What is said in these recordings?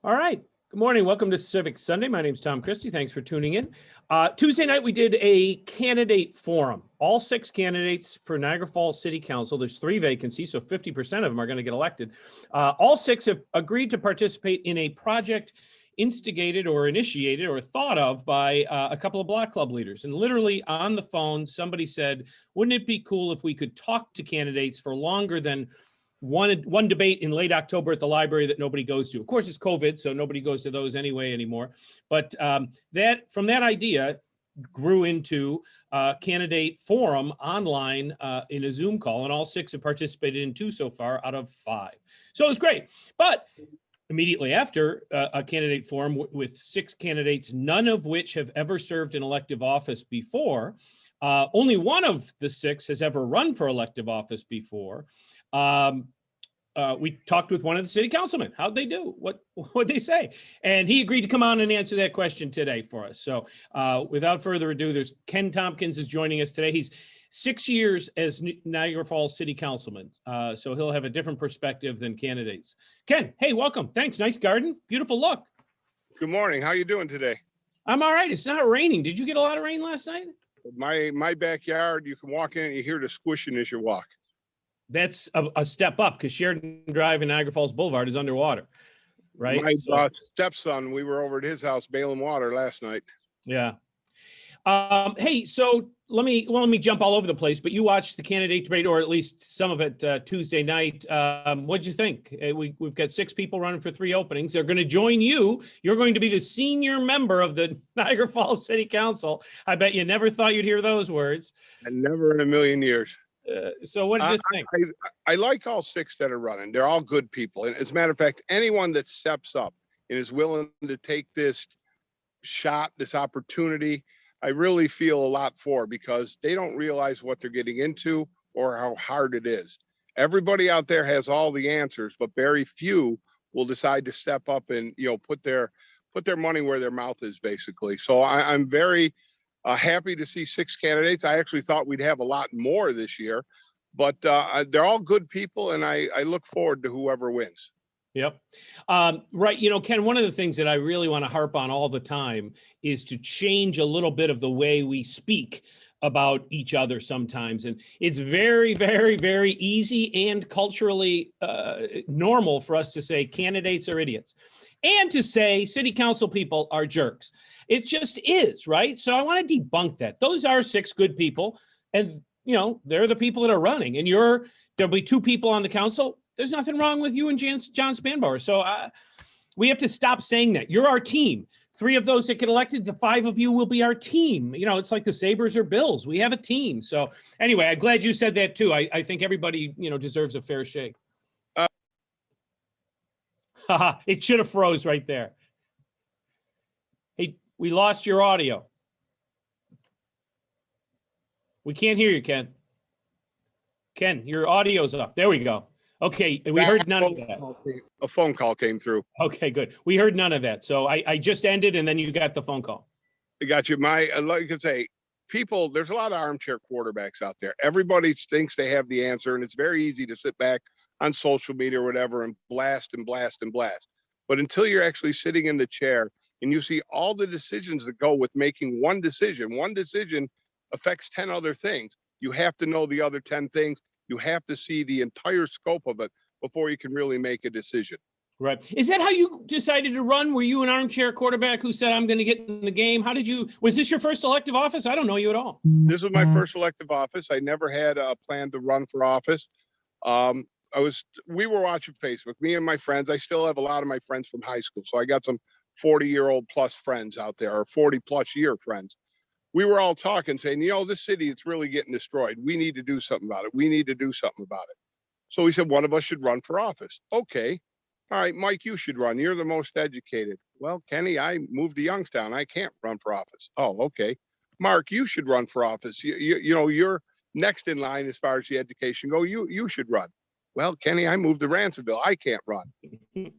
All right. Good morning. Welcome to Civics Sunday. My name is Tom Christie. Thanks for tuning in. Tuesday night, we did a candidate forum. All 6 candidates for Niagara Falls City Council. There's 3 vacancies, so 50% of them are going to get elected. All 6 have agreed to participate in a project instigated or initiated or thought of by a couple of block club leaders. And literally on the phone, somebody said, wouldn't it be cool if we could talk to candidates for longer than one debate in late October at the library that nobody goes to? Of course, it's COVID, so nobody goes to those anyway anymore. But that from that idea grew into a candidate forum online in a Zoom call, and all 6 have participated in 2 so far out of 5. So it was great. But immediately after a candidate forum with 6 candidates, none of which have ever served in elective office before. Only one of the 6 has ever run for elective office before. We talked with one of the city councilmen. How'd they do? What'd they say? And he agreed to come on and answer that question today for us. So without further ado, there's Ken Tompkins is joining us today. He's 6 years as Niagara Falls City Councilman. So he'll have a different perspective than candidates. Ken, hey, welcome. Thanks. Nice garden. Beautiful look. Good morning. How you doing today? I'm all right. It's not raining. Did you get a lot of rain last night? My backyard, you can walk in and you hear the squishing as you walk. That's a step up because Sheridan Drive and Niagara Falls Boulevard is underwater, right? My stepson, we were over at his house bailing water last night. Yeah. Hey, so let me jump all over the place, but you watched the candidate debate, or at least some of it, Tuesday night. What'd you think? We've got 6 people running for 3 openings. They're going to join you. You're going to be the senior member of the Niagara Falls City Council. I bet you never thought you'd hear those words. And never in a million years. So what did you think? I like all 6 that are running. They're all good people. And as a matter of fact, anyone that steps up and is willing to take this shot, this opportunity, I really feel a lot for, because they don't realize what they're getting into or how hard it is. Everybody out there has all the answers, but very few will decide to step up and, put their money where their mouth is, basically. So I'm very happy to see 6 candidates. I actually thought we'd have a lot more this year, but they're all good people, and I look forward to whoever wins. Yep. Right. Ken, one of the things that I really want to harp on all the time is to change a little bit of the way we speak about each other sometimes. And it's very, very, very easy and culturally normal for us to say candidates are idiots and to say city council people are jerks. It just is, right? So I want to debunk that. Those are 6 good people, and, they're the people that are running, and there'll be 2 people on the council. There's nothing wrong with you and John Spanbauer. So we have to stop saying that. You're our team. 3 of those that get elected, the 5 of you will be our team. It's like the Sabres or Bills. We have a team. So anyway, I'm glad you said that too. I think everybody, deserves a fair shake. It should have froze right there. Hey, we lost your audio. We can't hear you, Ken. Ken, your audio's up. There we go. Okay, we heard none of that. A phone call came through. Okay, good. We heard none of that. So I just ended, and then you got the phone call. I got you. Like I say, people, there's a lot of armchair quarterbacks out there. Everybody thinks they have the answer, and it's very easy to sit back on social media or whatever and blast and blast and blast. But until you're actually sitting in the chair and you see all the decisions that go with making one decision affects 10 other things. You have to know the other 10 things. You have to see the entire scope of it before you can really make a decision. Right. Is that how you decided to run? Were you an armchair quarterback who said, I'm going to get in the game? Was this your first elective office? I don't know you at all. This was my first elective office. I never had a plan to run for office. We were watching Facebook, me and my friends. I still have a lot of my friends from high school. So I got some 40-year-old plus friends out there, or 40 plus year friends. We were all talking, saying, this city, it's really getting destroyed. We need to do something about it. We need to do something about it. So we said, one of us should run for office. Okay. All right, Mike, you should run. You're the most educated. Well, Kenny, I moved to Youngstown. I can't run for office. Oh, okay. Mark, you should run for office. You're next in line as far as the education go. You should run. Well, Kenny, I moved to Ransomville. I can't run.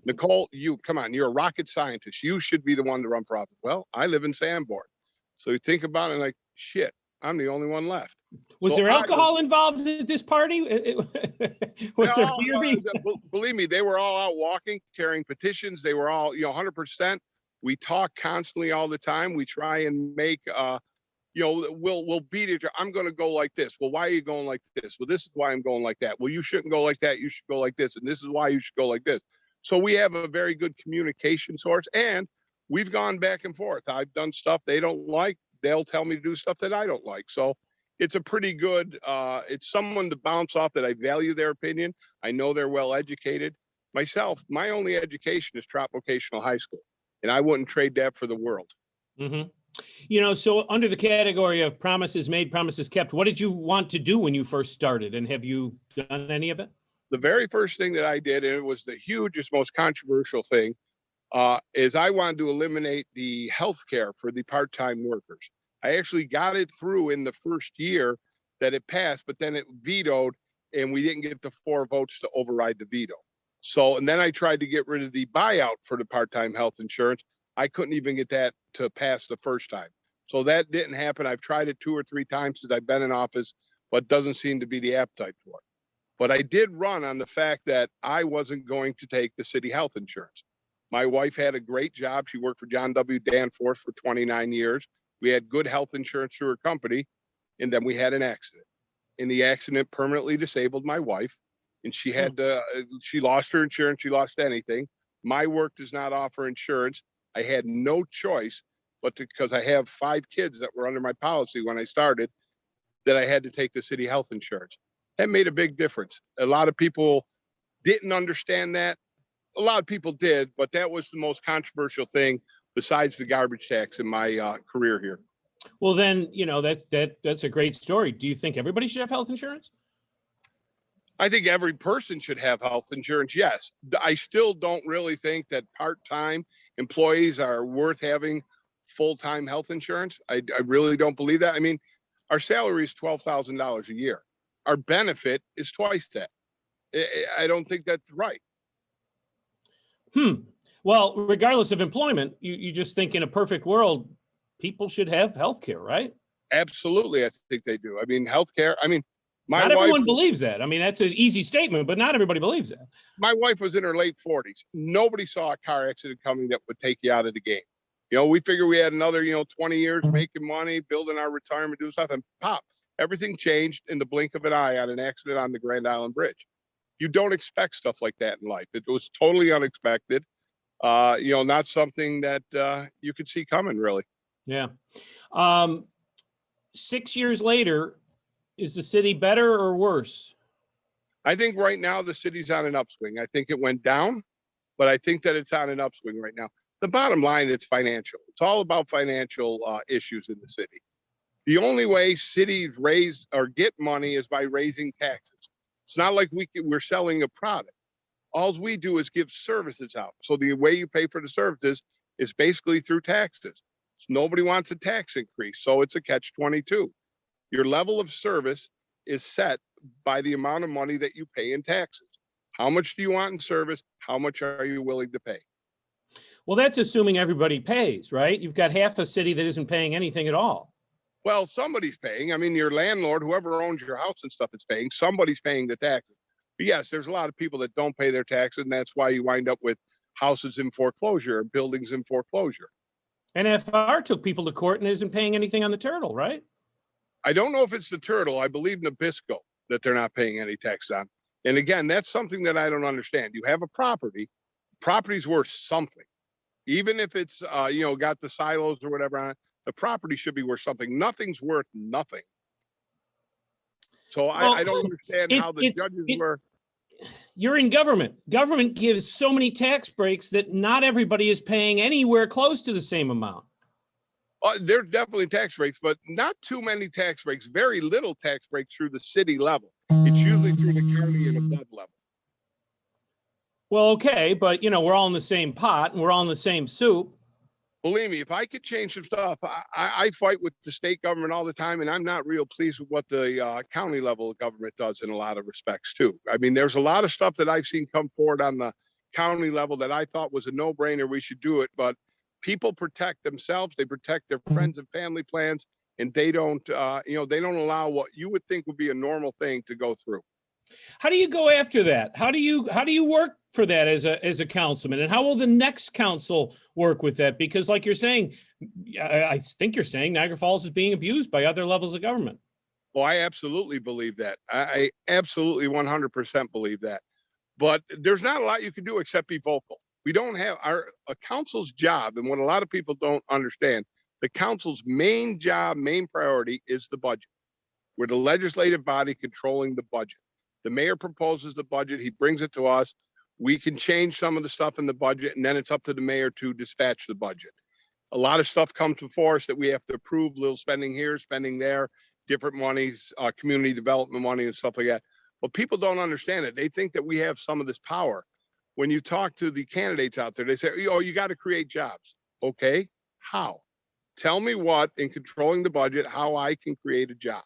Nicole, come on. You're a rocket scientist. You should be the one to run for office. Well, I live in Sanborn. So you think about it like, shit, I'm the only one left. Was So there I was, alcohol involved at this party? Was there oh, beer being? believe me, they were all out walking, carrying petitions. They were all, 100%. We talk constantly all the time. We try and make, we'll beat it. I'm going to go like this. Well, why are you going like this? Well, this is why I'm going like that. Well, you shouldn't go like that. You should go like this. And this is why you should go like this. So we have a very good communication source, and we've gone back and forth. I've done stuff they don't like. They'll tell me to do stuff that I don't like. So it's a pretty good, it's someone to bounce off that I value their opinion. I know they're well educated. Myself, my only education is Trop Vocational High School, and I wouldn't trade that for the world. Mm-hmm. So under the category of promises made, promises kept, what did you want to do when you first started? And have you done any of it? The very first thing that I did, and it was the hugest, most controversial thing, is I wanted to eliminate the health care for the part-time workers. I actually got it through in the first year that it passed, but then it vetoed, and we didn't get the 4 votes to override the veto. So, and then I tried to get rid of the buyout for the part-time health insurance. I couldn't even get that to pass the first time. So that didn't happen. I've tried it 2 or 3 times since I've been in office, but doesn't seem to be the appetite for it. But I did run on the fact that I wasn't going to take the city health insurance. My wife had a great job. She worked for John W. Danforth for 29 years. We had good health insurance through her company, and then we had an accident. And the accident permanently disabled my wife, and she had she lost her insurance. She lost anything. My work does not offer insurance. I had no choice, but because I have 5 kids that were under my policy when I started, that I had to take the city health insurance. That made a big difference. A lot of people didn't understand that. A lot of people did, but that was the most controversial thing besides the garbage tax in my career here. Well, then, that's a great story. Do you think everybody should have health insurance? I think every person should have health insurance. Yes. I still don't really think that part-time employees are worth having full-time health insurance. I really don't believe that. I mean, our salary is $12,000 a year. Our benefit is twice that. I don't think that's right. Well, regardless of employment, you just think in a perfect world, people should have health care, right? Absolutely. I think they do. I mean, healthcare. I mean, not everyone believes that. I mean, that's an easy statement, but not everybody believes that. My wife was in her late 40s. Nobody saw a car accident coming that would take you out of the game. We figured we had another, 20 years making money, building our retirement, doing stuff, and pop, everything changed in the blink of an eye on an accident on the Grand Island Bridge. You don't expect stuff like that in life. It was totally unexpected. Not something that you could see coming, really. Yeah. 6 years later, is the city better or worse? I think right now the city's on an upswing. I think it went down, but I think that it's on an upswing right now. The bottom line, it's financial. It's all about financial issues in the city. The only way cities raise or get money is by raising taxes. It's not like we're selling a product. All we do is give services out. So the way you pay for the services is basically through taxes. So nobody wants a tax increase. So it's a catch-22. Your level of service is set by the amount of money that you pay in taxes. How much do you want in service? How much are you willing to pay? Well, that's assuming everybody pays, right? You've got half a city that isn't paying anything at all. Well, somebody's paying. I mean, your landlord, whoever owns your house and stuff, is paying. Somebody's paying the taxes. But yes, there's a lot of people that don't pay their taxes, and that's why you wind up with houses in foreclosure and buildings in foreclosure. NFR took people to court and isn't paying anything on the turtle, right? I don't know if it's the turtle. I believe Nabisco that they're not paying any tax on. And again, that's something that I don't understand. You have a property's worth something. Even if it's, got the silos or whatever on it, the property should be worth something. Nothing's worth nothing. So I don't understand how the judges were. You're in government. Government gives so many tax breaks that not everybody is paying anywhere close to the same amount. There's definitely tax breaks, but not too many tax breaks. Very little tax breaks through the city level. It's usually through the county and above level. Well, okay, but we're all in the same pot and we're all in the same soup. Believe me, if I could change some stuff, I fight with the state government all the time, and I'm not real pleased with what the county level of government does in a lot of respects too. I mean, there's a lot of stuff that I've seen come forward on the county level that I thought was a no-brainer. We should do it, but people protect themselves. They protect their friends and family plans. and they don't, they don't allow what you would think would be a normal thing to go through. How do you go after that? How do you work for that as a councilman? And how will the next council work with that? Because like you're saying, I think you're saying Niagara Falls is being abused by other levels of government. Well, I absolutely believe that. I absolutely 100% believe that. But there's not a lot you can do except be vocal. We don't have a council's job, and what a lot of people don't understand, the council's main job, main priority is the budget. We're the legislative body controlling the budget. The mayor proposes the budget, he brings it to us. We can change some of the stuff in the budget, and then it's up to the mayor to dispatch the budget. A lot of stuff comes before us that we have to approve, little spending here, spending there, different monies, community development money and stuff like that. But people don't understand it. They think that we have some of this power. When you talk to the candidates out there, they say, oh, you got to create jobs. Okay, how? Tell me what, in controlling the budget, how I can create a job.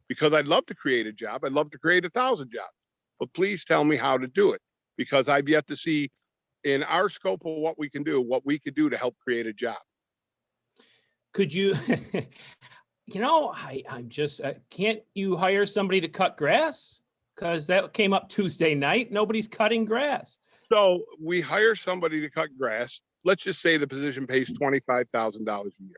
Because I'd love to create a job. I'd love to create 1,000 jobs. But please tell me how to do it. Because I've yet to see in our scope of what we can do, what we could do to help create a job. Could you, I'm just, can't you hire somebody to cut grass? Because that came up Tuesday night. Nobody's cutting grass. So we hire somebody to cut grass. Let's just say the position pays $25,000 a year.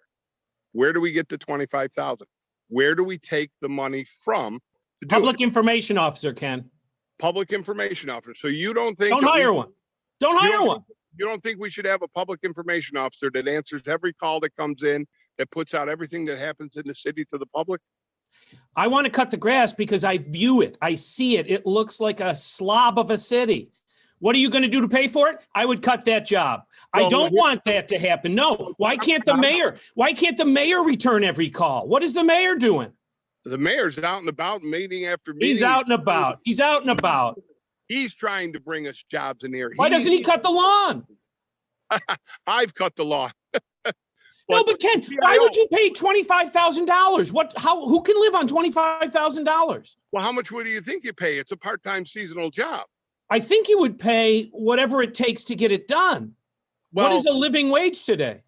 Where do we get the $25,000? Where do we take the money from? To do Public information officer, Ken. Public information officer. So you don't think? Don't hire one. Don't hire one. You don't think we should have a public information officer that answers every call that comes in, that puts out everything that happens in the city to the public? I want to cut the grass because I view it. I see it. It looks like a slob of a city. What are you going to do to pay for it? I would cut that job. I don't want that to happen. No. Why can't the mayor return every call? What is the mayor doing? The mayor's out and about, meeting after meeting. He's out and about. He's out and about. He's trying to bring us jobs in here. Why doesn't he cut the lawn? I've cut the lawn. No, but Ken, why would you pay $25,000? Who can live on $25,000? Well, how much do you think you pay? It's a part-time seasonal job. I think you would pay whatever it takes to get it done. Well, what is the living wage today?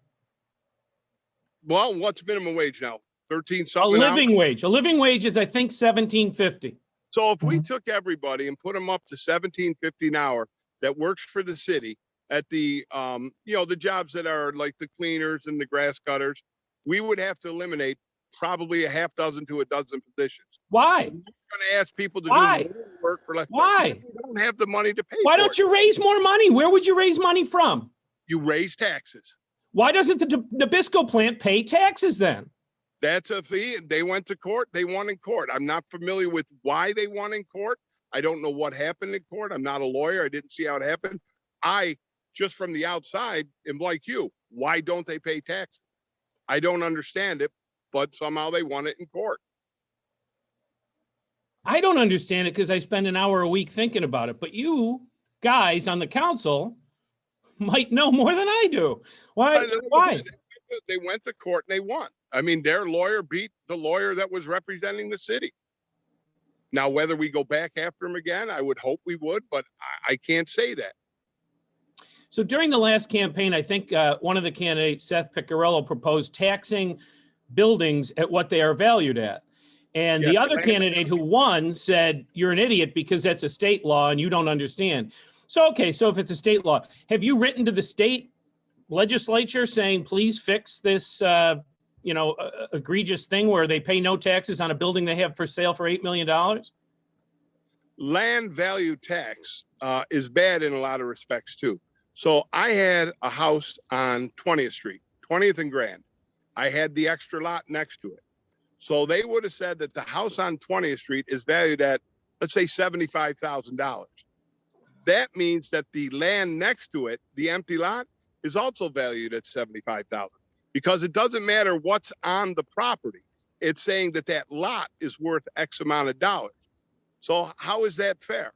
Well, what's minimum wage now? 13 something. A living wage. A living wage is, I think, $17.50. So if we took everybody and put them up to $17.50 an hour that works for the city at the the jobs that are like the cleaners and the grass cutters, we would have to eliminate probably a half dozen to a dozen positions. Why? So we're going to ask people to do more work for less. Why? We don't have the money to pay. Why don't you raise more money? Where would you raise money from? You raise taxes. Why doesn't the Nabisco plant pay taxes then? That's a fee. They went to court. They won in court. I'm not familiar with why they won in court. I don't know what happened in court. I'm not a lawyer. I didn't see how it happened. I, just from the outside, am like you. Why don't they pay taxes? I don't understand it, but somehow they won it in court. I don't understand it because I spend an hour a week thinking about it. But you guys on the council might know more than I do. Why? They went to court and they won. I mean, their lawyer beat the lawyer that was representing the city. Now, whether we go back after him again, I would hope we would, but I can't say that. So during the last campaign, I think one of the candidates, Seth Piccirillo, proposed taxing buildings at what they are valued at. And the other candidate who won said, you're an idiot because that's a state law and you don't understand. So, okay, so if it's a state law, have you written to the state legislature saying, please fix this, egregious thing where they pay no taxes on a building they have for sale for $8 million? Land value tax is bad in a lot of respects too. So I had a house on 20th Street, 20th and Grand. I had the extra lot next to it. So they would have said that the house on 20th Street is valued at, let's say, $75,000. That means that the land next to it, the empty lot, is also valued at $75,000 because it doesn't matter what's on the property. It's saying that that lot is worth X amount of dollars. So how is that fair?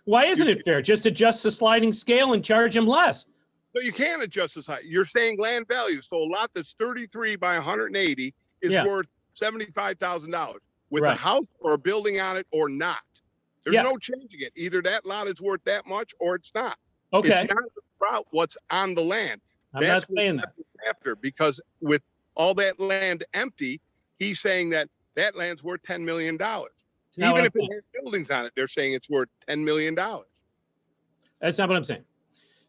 Why isn't it fair? Just adjust the sliding scale and charge them less. So you can't adjust the size. You're saying land value. So a lot that's 33 by 180 is worth $75,000 with a house or a building on it or not. There's no changing it. Either that lot is worth that much or it's not. Okay. It's not about what's on the land. I'm not saying that. After, because with all that land empty, He's saying that that land's worth $10 million. Now, Even if it has buildings on it, they're saying it's worth $10 million. that's not what I'm saying.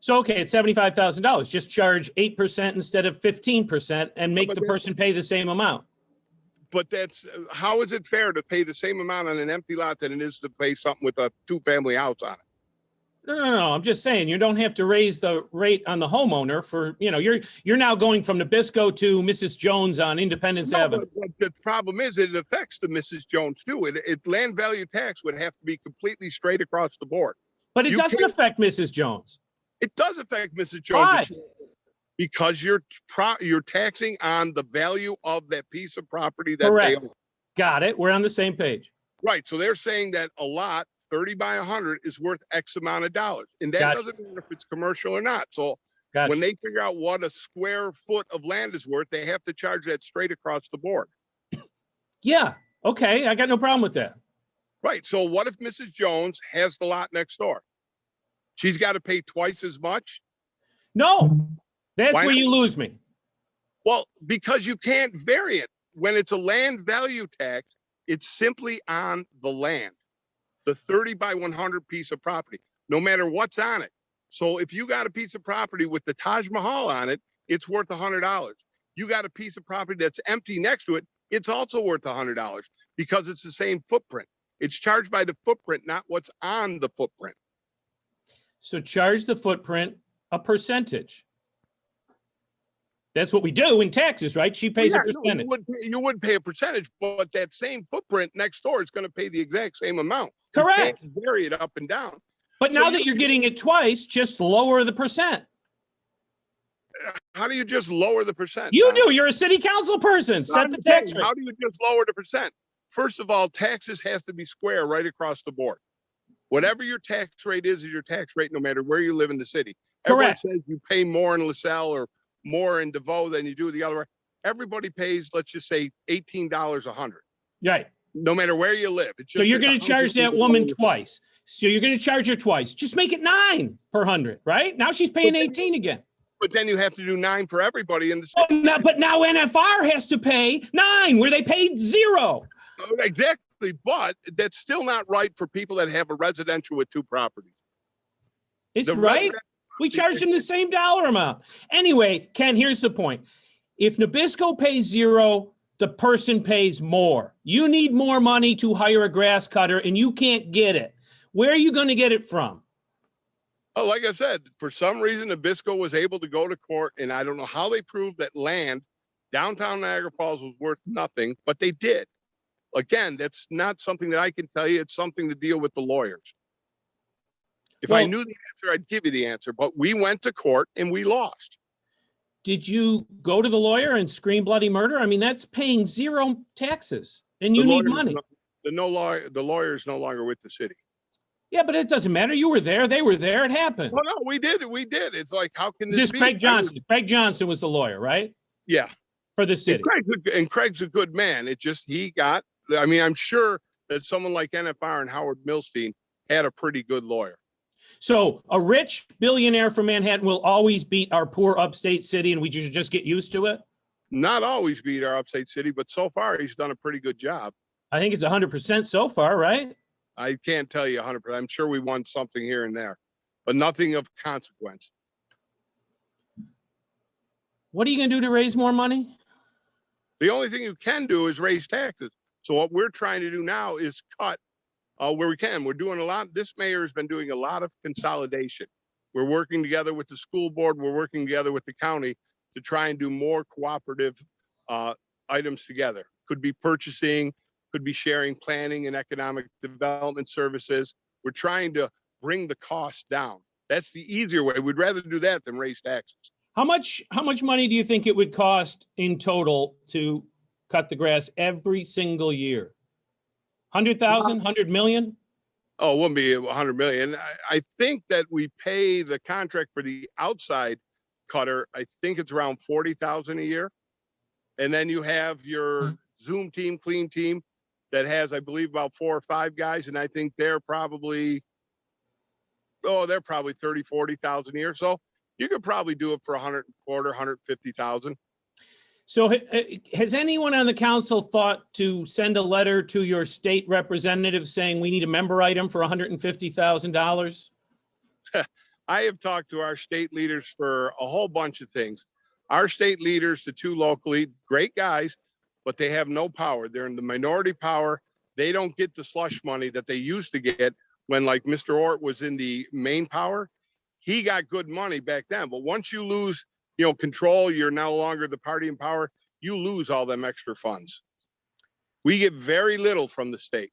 So, okay, it's $75,000. Just charge 8% instead of 15% and make the person pay the same amount. But that's, how is it fair to pay the same amount on an empty lot than it is to pay something with a 2-family house on it? No. I'm just saying you don't have to raise the rate on the homeowner for, you're now going from Nabisco to Mrs. Jones on Independence Avenue. But the problem is it affects the Mrs. Jones too. Land value tax would have to be completely straight across the board. But it doesn't affect Mrs. Jones. It does affect Mrs. Jones. Why? Because you're taxing on the value of that piece of property that Correct. they own. Got it. We're on the same page. Right. So they're saying that a lot 30 by 100 is worth X amount of dollars. And that doesn't matter if it's commercial or not. So when they figure out what a square foot of land is worth, they have to charge that straight across the board. Yeah. Okay. I got no problem with that. Right. So what if Mrs. Jones has the lot next door? She's got to pay twice as much? No. That's where you lose me. Well, because you can't vary it. When it's a land value tax, it's simply on the land, the 30 by 100 piece of property, no matter what's on it. So if you got a piece of property with the Taj Mahal on it, it's worth $100. You got a piece of property that's empty next to it, it's also worth $100 because it's the same footprint. It's charged by the footprint, not what's on the footprint. So charge the footprint a percentage. That's what we do in taxes, right? She pays a percentage. No, you would pay a percentage, but that same footprint next door is going to pay the exact same amount. Correct. You can't vary it up and down. But now that you're getting it twice, just lower the percent. How do you just lower the percent? You do. You're a city council person. Set the tax rate. How do you just lower the percent? First of all, taxes has to be square right across the board. Whatever your tax rate is your tax rate, no matter where you live in the city. Correct. Everyone says you pay more in LaSalle or more in DeVoe than you do the other way. Everybody pays, let's just say, $18 a hundred. Right. No matter where you live. It's just so you're going to charge that woman twice. So you're going to charge her twice. Just make it 9 per 100, right? Now she's paying 18 again. But then you have to do 9 for everybody in the city. Oh, no, but now NFR has to pay 9 where they paid 0. Exactly. But that's still not right for people that have a residential with 2 properties. It's right. We charged them the same dollar amount. Anyway, Ken, here's the point. If Nabisco pays 0, the person pays more. You need more money to hire a grass cutter and you can't get it. Where are you going to get it from? Oh, like I said, for some reason, Nabisco was able to go to court, and I don't know how they proved that land downtown Niagara Falls was worth nothing, but they did. Again, that's not something that I can tell you. It's something to deal with the lawyers. If I knew the answer, I'd give you the answer, but we went to court and we lost. Did you go to the lawyer and scream bloody murder? I mean, that's paying 0 taxes and you need money. The lawyer is no longer with the city. Yeah, but it doesn't matter. You were there. They were there. It happened. Well, no, we did. We did. It's like, how can this be? Craig Johnson. Craig Johnson was the lawyer, right? Yeah. For the city. And Craig's a good man. It just, I'm sure that someone like NFR and Howard Milstein had a pretty good lawyer. So a rich billionaire from Manhattan will always beat our poor upstate city and we should just get used to it? Not always beat our upstate city, but so far he's done a pretty good job. I think it's 100% so far, right? I can't tell you 100%. I'm sure we won something here and there, but nothing of consequence. What are you going to do to raise more money? The only thing you can do is raise taxes. So what we're trying to do now is cut where we can. We're doing a lot. This mayor has been doing a lot of consolidation. We're working together with the school board. We're working together with the county to try and do more cooperative items together. Could be purchasing, could be sharing planning and economic development services. We're trying to bring the cost down. That's the easier way. We'd rather do that than raise taxes. How much money do you think it would cost in total to cut the grass every single year? 100,000, 100 million? Oh, it wouldn't be 100 million. I think that we pay the contract for the outside cutter. I think it's around 40,000 a year. And then you have your Zoom team, clean team that has, I believe, about 4 or 5 guys. And I think they're probably 30, 40,000 a year. So you could probably do it for 150,000. So has anyone on the council thought to send a letter to your state representative saying we need a member item for $150,000? I have talked to our state leaders for a whole bunch of things. Our state leaders, the two locally, great guys, but they have no power. They're in the minority power. They don't get the slush money that they used to get when, like, Mr. Ort was in the main power. He got good money back then. But once you lose, control, you're no longer the party in power, you lose all them extra funds. We get very little from the state.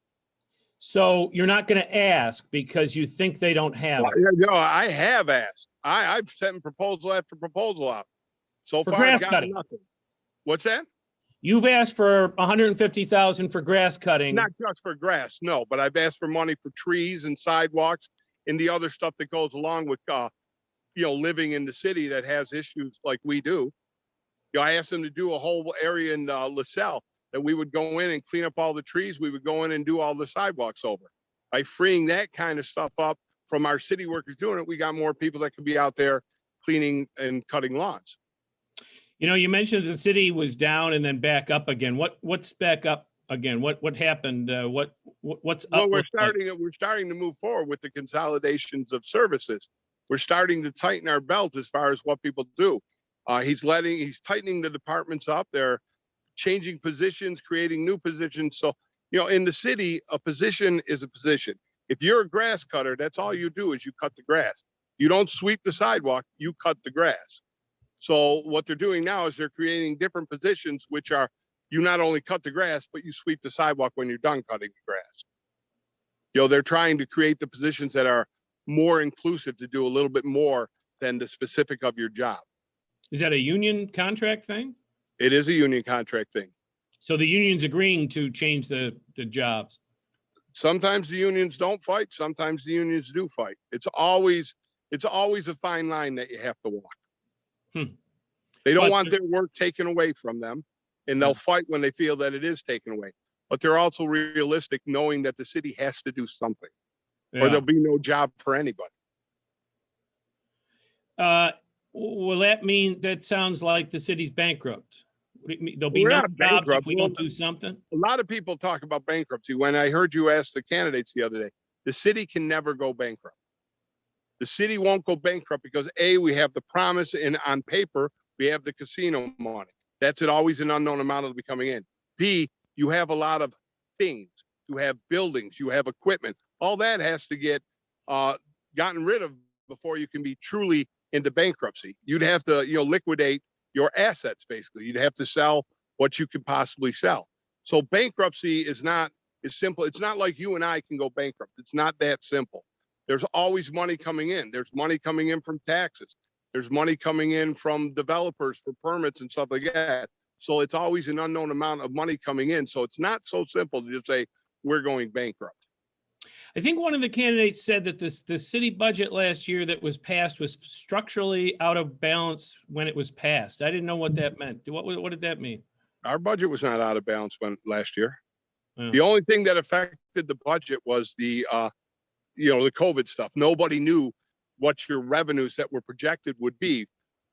So you're not going to ask because you think they don't have it. No, I have asked. I've sent proposal after proposal out. So For far, I've grass gotten cutting. nothing. What's that? You've asked for $150,000 for grass cutting. Not just for grass, no, but I've asked for money for trees and sidewalks and the other stuff that goes along with, living in the city that has issues like we do. I asked them to do a whole area in LaSalle that we would go in and clean up all the trees. We would go in and do all the sidewalks over. By freeing that kind of stuff up from our city workers doing it, we got more people that could be out there cleaning and cutting lawns. You mentioned the city was down and then back up again. What's back up again? What happened? What's Well, up? we're starting to move forward with the consolidations of services. We're starting to tighten our belt as far as what people do. He's tightening the departments up. They're changing positions, creating new positions. So, in the city, a position is a position. If you're a grass cutter, that's all you do is you cut the grass. You don't sweep the sidewalk, you cut the grass. So what they're doing now is they're creating different positions, which are, you not only cut the grass, but you sweep the sidewalk when you're done cutting the grass. They're trying to create the positions that are more inclusive to do a little bit more than the specific of your job. Is that a union contract thing? It is a union contract thing. So the union's agreeing to change the jobs. Sometimes the unions don't fight. Sometimes the unions do fight. It's always a fine line that you have to walk. They don't want their work taken away from them, and they'll fight when they feel that it is taken away. But they're also realistic, knowing that the city has to do something, or there'll be no job for anybody. Will that mean that sounds like the city's bankrupt? There'll be no jobs if we don't do something? A lot of people talk about bankruptcy. When I heard you ask the candidates the other day, the city can never go bankrupt. The city won't go bankrupt because A, we have the promise, and on paper, we have the casino money. That's always an unknown amount that'll be coming in. B, you have a lot of things. You have buildings, you have equipment. All that has to get gotten rid of before you can be truly into bankruptcy. You'd have to, liquidate your assets, basically. You'd have to sell what you could possibly sell. So bankruptcy is not as simple. It's not like you and I can go bankrupt. It's not that simple. There's always money coming in. There's money coming in from taxes. There's money coming in from developers for permits and stuff like that. So it's always an unknown amount of money coming in. So it's not so simple to just say, we're going bankrupt. I think one of the candidates said that the city budget last year that was passed was structurally out of balance when it was passed. I didn't know what that meant. What did that mean? Our budget was not out of balance last year. The only thing that affected the budget was the COVID stuff. Nobody knew what your revenues that were projected would be.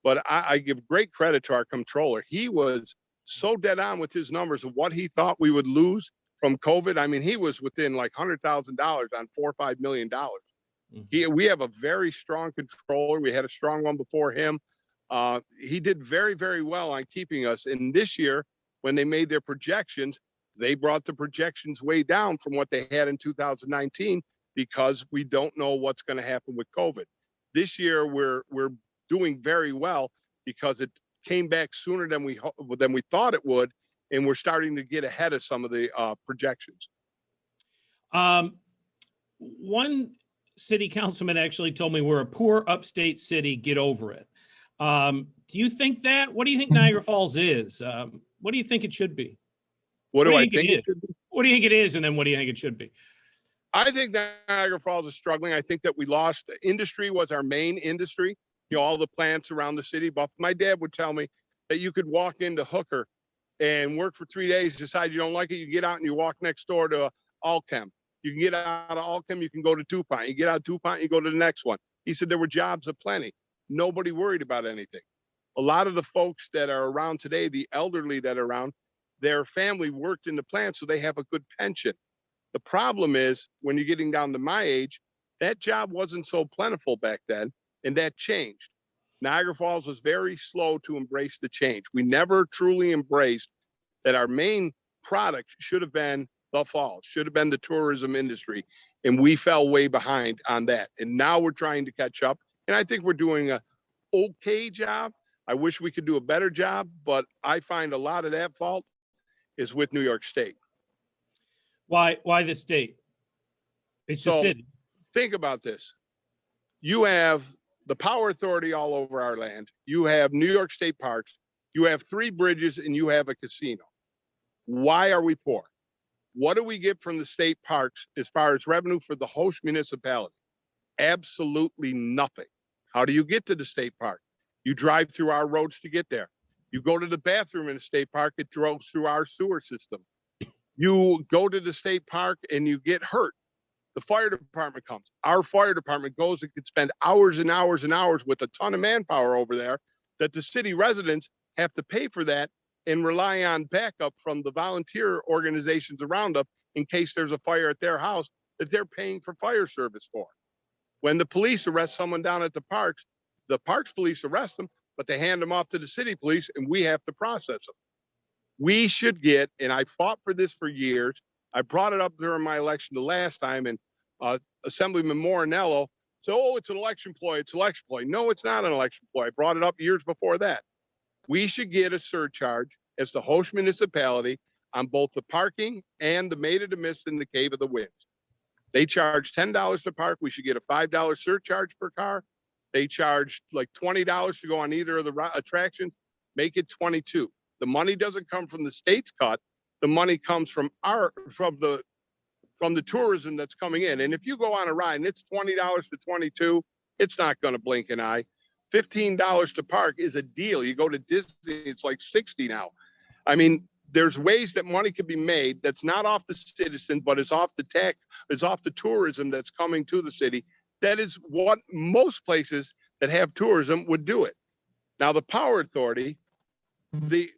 But I give great credit to our comptroller. He was so dead on with his numbers of what he thought we would lose from COVID. I mean, he was within like $100,000 on $4 or $5 million. We have a very strong controller. We had a strong one before him. He did very, very well on keeping us. And this year, when they made their projections, they brought the projections way down from what they had in 2019 because we don't know what's going to happen with COVID. This year, we're doing very well because it came back sooner than we thought it would, and we're starting to get ahead of some of the projections. One city councilman actually told me we're a poor upstate city. Get over it. Do you think that? What do you think Niagara Falls is? What do you think it should be? What do I think it should be? What do you think it is? And then what do you think it should be? I think Niagara Falls is struggling. I think that we lost industry was our main industry. All the plants around the city. But my dad would tell me that you could walk into Hooker and work for 3 days, decide you don't like it, you get out and you walk next door to Allchem. You can get out of Allchem, you can go to DuPont. You get out of DuPont, you go to the next one. He said there were jobs aplenty. Nobody worried about anything. A lot of the folks that are around today, the elderly that are around, their family worked in the plant, so they have a good pension. The problem is when you're getting down to my age, that job wasn't so plentiful back then, and that changed. Niagara Falls was very slow to embrace the change. We never truly embraced that our main product should have been the falls, should have been the tourism industry. And we fell way behind on that. And now we're trying to catch up. And I think we're doing a okay job. I wish we could do a better job, but I find a lot of that fault is with New York State. Why the state? It's the city. Think about this. You have the power authority all over our land. You have New York State parks. You have 3 bridges and you have a casino. Why are we poor? What do we get from the state parks as far as revenue for the host municipality? Absolutely nothing. How do you get to the state park? You drive through our roads to get there. You go to the bathroom in a state park, it goes through our sewer system. You go to the state park and you get hurt. The fire department comes. Our fire department goes and can spend hours and hours and hours with a ton of manpower over there that the city residents have to pay for that and rely on backup from the volunteer organizations around them in case there's a fire at their house that they're paying for fire service for. When the police arrest someone down at the parks police arrest them, but they hand them off to the city police and we have to process them. We should get, and I fought for this for years. I brought it up during my election the last time, and Assemblyman Morinello said, oh, it's an election ploy, it's an election ploy. No, it's not an election ploy. I brought it up years before that. We should get a surcharge as the host municipality on both the parking and the Maid of the Mist and the Cave of the Winds. They charge $10 to park. We should get a $5 surcharge per car. They charge like $20 to go on either of the attractions. Make it $22. The money doesn't come from the state's cut. The money comes from the tourism that's coming in. And if you go on a ride and it's $20 to $22, it's not going to blink an eye. $15 to park is a deal. You go to Disney, it's like $60 now. I mean, there's ways that money can be made that's not off the citizen, but it's off the tax, it's off the tourism that's coming to the city. That is what most places that have tourism would do it. Now, the power authority, they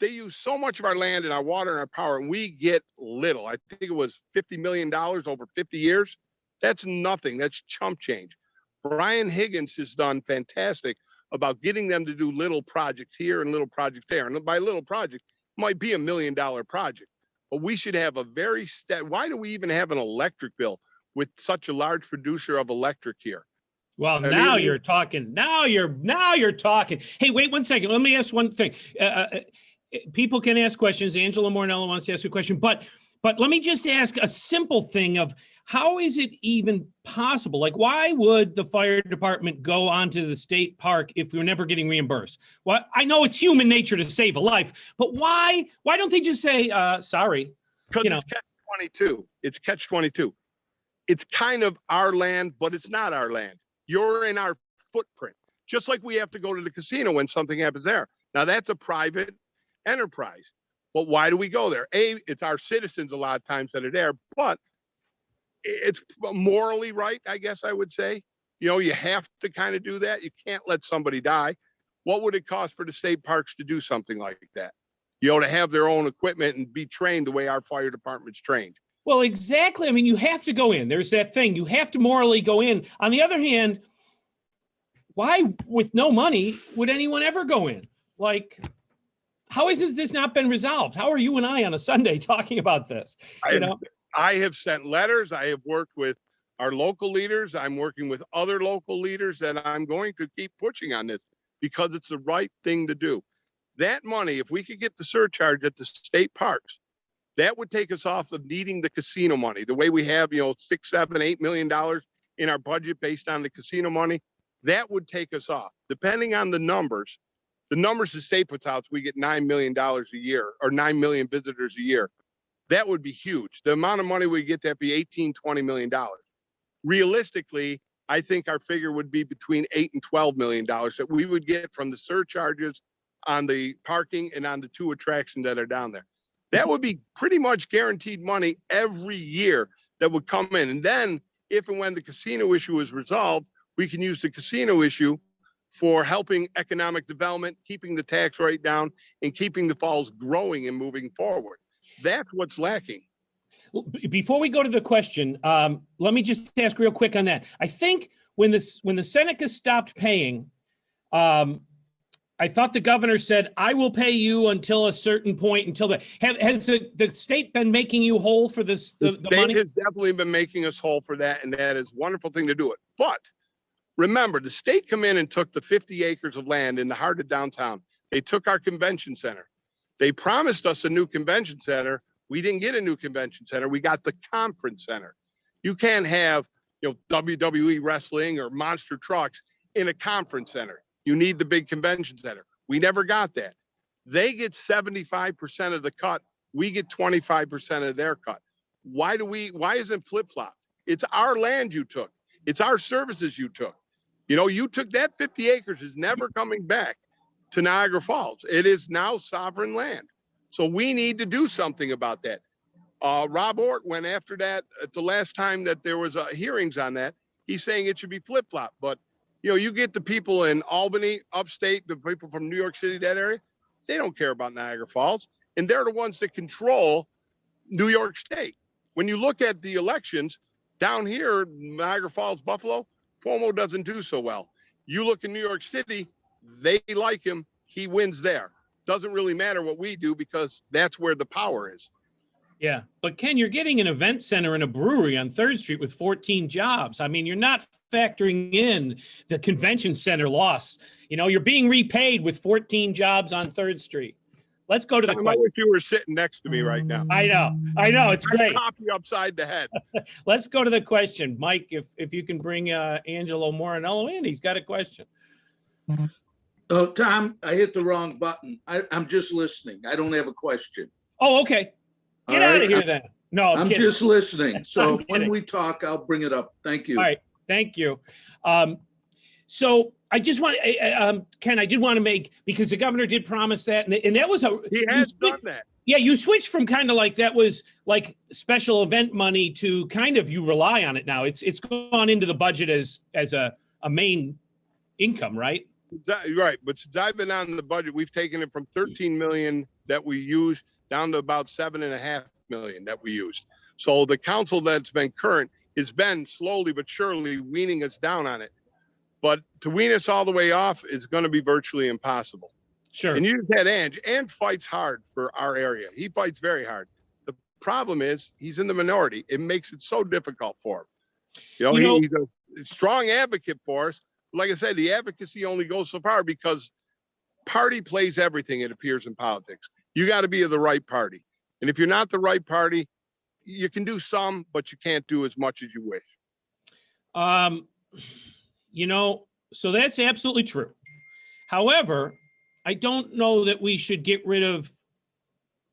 use so much of our land and our water and our power, and we get little. I think it was $50 million over 50 years. That's nothing. That's chump change. Brian Higgins has done fantastic about getting them to do little projects here and little projects there. And by little project, it might be $1 million project. But we should have a very why do we even have an electric bill with such a large producer of electric here? Well, now you're talking. Now you're talking. Hey, wait 1 second. Let me ask one thing. People can ask questions. Angela Morinello wants to ask a question, but let me just ask a simple thing of how is it even possible? Like, why would the fire department go onto the state park if we're never getting reimbursed? Well, I know it's human nature to save a life, but why don't they just say, sorry? Because it's catch-22. It's catch-22. It's kind of our land, but it's not our land. You're in our footprint, just like we have to go to the casino when something happens there. Now, that's a private enterprise, but why do we go there? It's our citizens a lot of times that are there, but it's morally right, I guess I would say. You know, you have to kind of do that. You can't let somebody die. What would it cost for the state parks to do something like that? You know, to have their own equipment and be trained the way our fire department's trained. Well, exactly. I mean, you have to go in. There's that thing. You have to morally go in. On the other hand, why, with no money, would anyone ever go in? Like, how has this not been resolved? How are you and I on a Sunday talking about this? I have sent letters. I have worked with our local leaders. I'm working with other local leaders, and I'm going to keep pushing on this because it's the right thing to do. That money, if we could get the surcharge at the state parks, that would take us off of needing the casino money. The way we have, $6, $7, $8 million in our budget based on the casino money, that would take us off. Depending on the numbers the state puts out, we get $9 million a year or 9 million visitors a year. That would be huge. The amount of money we get, that'd be $18, $20 million. Realistically, I think our figure would be between $8 and $12 million that we would get from the surcharges on the parking and on the 2 attractions that are down there. That would be pretty much guaranteed money every year that would come in. And then if and when the casino issue is resolved, we can use the casino issue for helping economic development, keeping the tax rate down, and keeping the falls growing and moving forward. That's what's lacking. Before we go to the question, let me just ask real quick on that. I think when the Seneca stopped paying, I thought the governor said, I will pay you until a certain point, until has the state been making you whole for this, the money? State has definitely been making us whole for that, and that is a wonderful thing to do it. But remember, the state come in and took the 50 acres of land in the heart of downtown. They took our convention center. They promised us a new convention center. We didn't get a new convention center. We got the conference center. You can't have, WWE wrestling or monster trucks in a conference center. You need the big convention center. We never got that. They get 75% of the cut. We get 25% of their cut. Why isn't flip-flop? It's our land you took. It's our services you took. You took that 50 acres is never coming back to Niagara Falls. It is now sovereign land. So we need to do something about that. Rob Ort went after that at the last time that there was hearings on that. He's saying it should be flip-flop, but you get the people in Albany, upstate, the people from New York City, that area, they don't care about Niagara Falls. And they're the ones that control New York State. When you look at the elections down here, Niagara Falls, Buffalo, Cuomo doesn't do so well. You look in New York City, they like him. He wins there. Doesn't really matter what we do because that's where the power is. Yeah. But Ken, you're getting an event center and a brewery on 3rd Street with 14 jobs. I mean, you're not factoring in the convention center loss. You're being repaid with 14 jobs on 3rd Street. Let's go to the question. I wish you were sitting next to me right now. I know. It's great. Pop you upside the head. Let's go to the question. Mike, if you can bring Angelo Morinello in, he's got a question. Oh, Tom, I hit the wrong button. I'm just listening. I don't have a question. Oh, okay. Get out of here then. No, I'm kidding. just listening. So when we talk, I'll bring it up. Thank you. All right. Thank you. So I just want, Ken, I did want to make, because the governor did promise that, and that was he has done that. Yeah, you switched from kind of like that was like special event money to kind of you rely on it now. It's gone into the budget as a main income, right? Right. But since I've been on the budget, we've taken it from 13 million that we used down to about 7.5 million that we used. So the council that's been current has been slowly but surely weaning us down on it. But to wean us all the way off is going to be virtually impossible. Sure. And you just had Ange. Ange fights hard for our area. He fights very hard. The problem is he's in the minority. It makes it so difficult for him. He's a strong advocate for us. Like I said, the advocacy only goes so far because party plays everything, it appears, in politics. You got to be of the right party. And if you're not the right party, you can do some, but you can't do as much as you wish. So that's absolutely true. However, I don't know that we should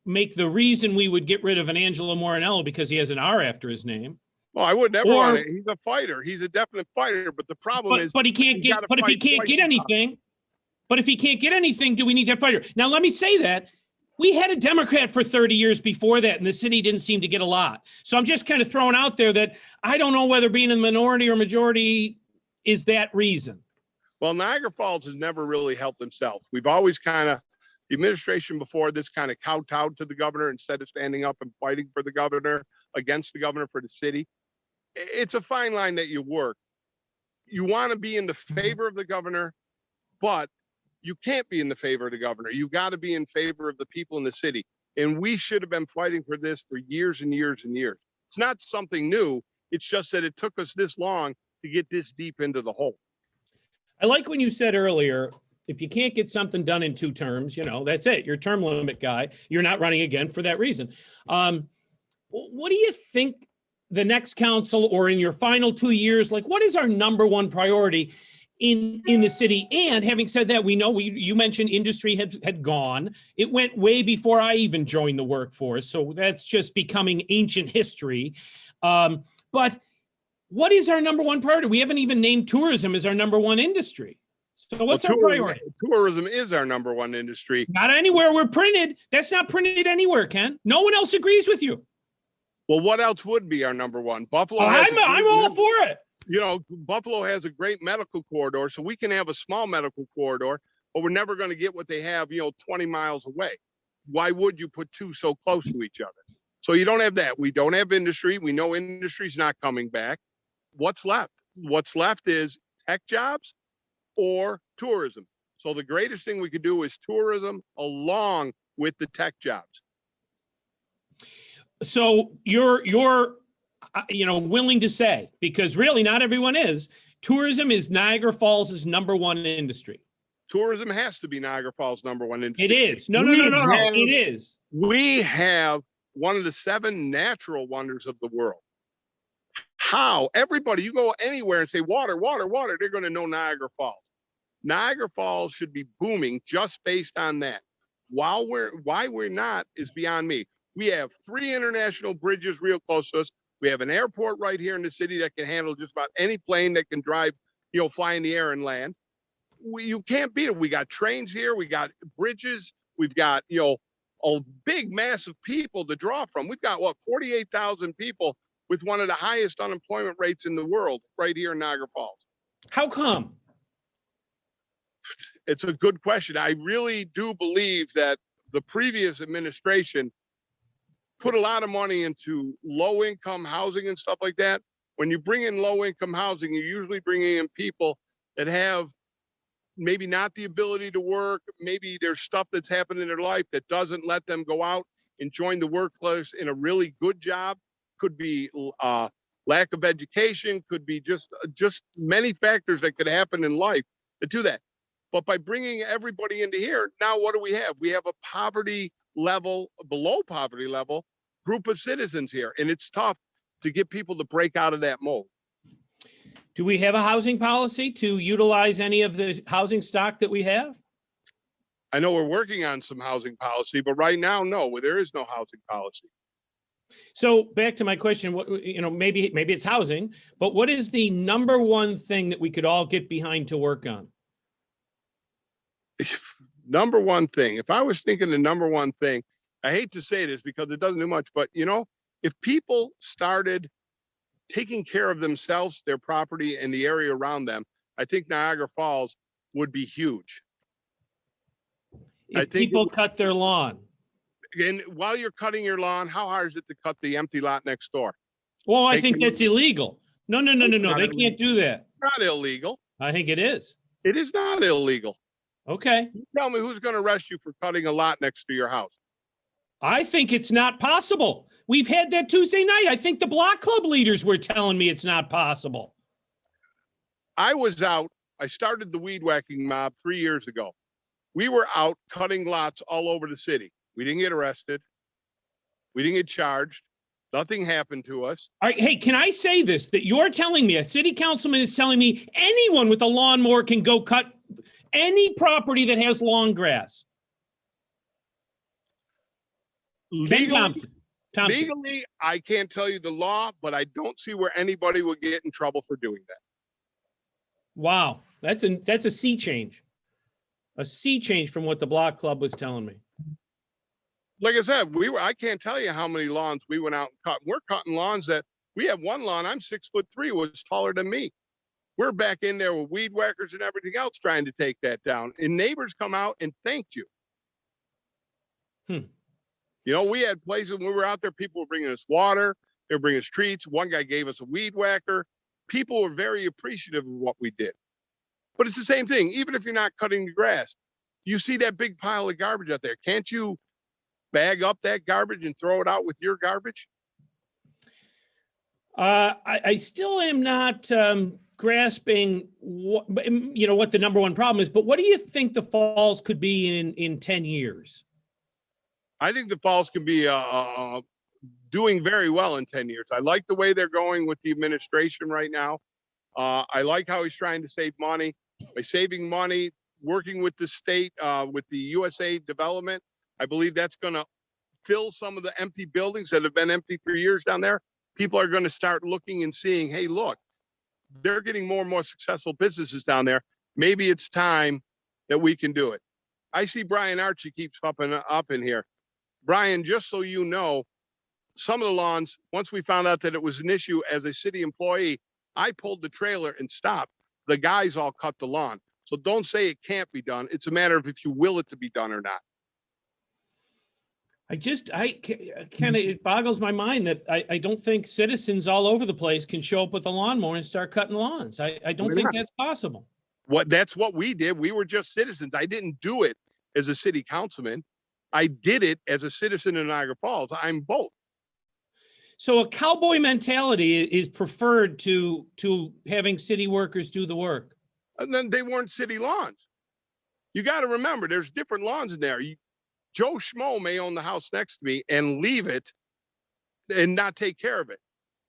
make the reason we would get rid of an Angelo Morinello because he has an R after his name. Well, I would never want it. He's a fighter. He's a definite fighter. But the problem is, but he can't get. But if he can't get anything, do we need that fighter? Now, let me say that we had a Democrat for 30 years before that, and the city didn't seem to get a lot. So I'm just kind of throwing out there that I don't know whether being in the minority or majority is that reason. Well, Niagara Falls has never really helped themselves. We've always the administration before this kind of kowtowed to the governor instead of standing up and fighting for the governor, against the governor for the city. It's a fine line that you work. You want to be in the favor of the governor, but you can't be in the favor of the governor. You got to be in favor of the people in the city. And we should have been fighting for this for years and years and years. It's not something new. It's just that it took us this long to get this deep into the hole. I like when you said earlier, if you can't get something done in 2 terms, that's it. You're a term limit guy. You're not running again for that reason. What do you think the next council or in your final 2 years, what is our number one priority in the city? And having said that, we know you mentioned industry had gone. It went way before I even joined the workforce. So that's just becoming ancient history. But what is our number one priority? We haven't even named tourism as our number one industry. So what's our priority? Tourism is our number one industry. Not anywhere we're printed. That's not printed anywhere, Ken. No one else agrees with you. Well, what else would be our number one? Buffalo. I'm all for it. You know, Buffalo has a great medical corridor, so we can have a small medical corridor, but we're never going to get what they have, 20 miles away. Why would you put two so close to each other? So you don't have that. We don't have industry. We know industry's not coming back. What's left? What's left is tech jobs or tourism. So the greatest thing we could do is tourism along with the tech jobs. So you're willing to say, because really not everyone is, tourism is Niagara Falls' #1 industry. Tourism has to be Niagara Falls' #1 industry. It is. No. It is. We have one of the 7 natural wonders of the world. How? Everybody, you go anywhere and say water, water, water, they're going to know Niagara Falls. Niagara Falls should be booming just based on that. Why we're not is beyond me. We have 3 international bridges real close to us. We have an airport right here in the city that can handle just about any plane that can drive, fly in the air and land. You can't beat it. We got trains here. We got bridges. We've got, a big mass of people to draw from. We've got 48,000 people with one of the highest unemployment rates in the world right here in Niagara Falls. How come? It's a good question. I really do believe that the previous administration put a lot of money into low-income housing and stuff like that. When you bring in low-income housing, you're usually bringing in people that have maybe not the ability to work. Maybe there's stuff that's happened in their life that doesn't let them go out and join the workforce in a really good job. Could be lack of education, could be just many factors that could happen in life to do that. But by bringing everybody into here, now what do we have? We have a poverty level, below poverty level group of citizens here. And it's tough to get people to break out of that mold. Do we have a housing policy to utilize any of the housing stock that we have? I know we're working on some housing policy, but right now, no, there is no housing policy. So back to my question, maybe it's housing, but what is the #1 thing that we could all get behind to work on? #1 thing. If I was thinking the #1 thing, I hate to say this because it doesn't do much, but if people started taking care of themselves, their property, and the area around them, I think Niagara Falls would be huge. If people cut their lawn. And while you're cutting your lawn, how hard is it to cut the empty lot next door? Well, I think that's illegal. No. They can't do that. Not illegal. I think it is. It is not illegal. Okay. You tell me who's going to arrest you for cutting a lot next to your house. I think it's not possible. We've had that Tuesday night. I think the block club leaders were telling me it's not possible. I was out. I started the weed whacking mob 3 years ago. We were out cutting lots all over the city. We didn't get arrested. We didn't get charged. Nothing happened to us. All right. Hey, can I say this? That you're telling me, a city councilman is telling me anyone with a lawnmower can go cut any property that has lawn grass. Ken Thompson. Legally, I can't tell you the law, but I don't see where anybody would get in trouble for doing that. Wow. That's a sea change. A sea change from what the block club was telling me. Like I said, I can't tell you how many lawns we went out and cut. We're cutting lawns that we have one lawn. I'm 6'3", was taller than me. We're back in there with weed whackers and everything else trying to take that down. And neighbors come out and thanked you. We had places when we were out there, people were bringing us water. They were bringing us treats. One guy gave us a weed whacker. People were very appreciative of what we did. But it's the same thing. Even if you're not cutting the grass, you see that big pile of garbage out there. Can't you bag up that garbage and throw it out with your garbage? I still am not grasping what the #1 problem is, but what do you think the Falls could be in 10 years? I think the Falls can be doing very well in 10 years. I like the way they're going with the administration right now. I like how he's trying to save money. By saving money, working with the state, with the USA development, I believe that's going to fill some of the empty buildings that have been empty for years down there. People are going to start looking and seeing, hey, look, they're getting more and more successful businesses down there. Maybe it's time that we can do it. I see Brian Archie keeps popping up in here. Brian, just so you know, some of the lawns, once we found out that it was an issue as a city employee, I pulled the trailer and stopped. The guys all cut the lawn. So don't say it can't be done. It's a matter of if you will it to be done or not. It boggles my mind that I don't think citizens all over the place can show up with a lawnmower and start cutting lawns. I don't Why think not? that's possible. That's what we did. We were just citizens. I didn't do it as a city councilman. I did it as a citizen in Niagara Falls. I'm both. So a cowboy mentality is preferred to having city workers do the work. And then they weren't city lawns. You got to remember, there's different lawns in there. Joe Schmo may own the house next to me and leave it and not take care of it.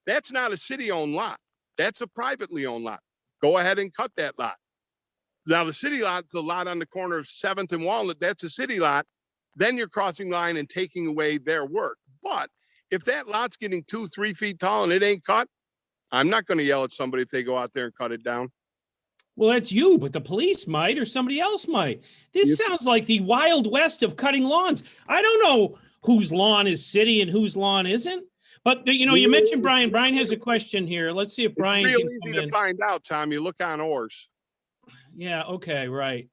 That's not a city-owned lot. That's a privately owned lot. Go ahead and cut that lot. Now, the city lot, the lot on the corner of 7th and Walnut, that's a city lot. Then you're crossing line and taking away their work. But if that lot's getting 2-3 feet tall and it ain't cut, I'm not going to yell at somebody if they go out there and cut it down. Well, that's you, but the police might or somebody else might. This sounds like the Wild West of cutting lawns. I don't know whose lawn is city and whose lawn isn't. But, you mentioned Brian. Brian has a question here. Let's see if Brian It's real can come easy to in. find out, Tom. You look on oars. Yeah, okay, right.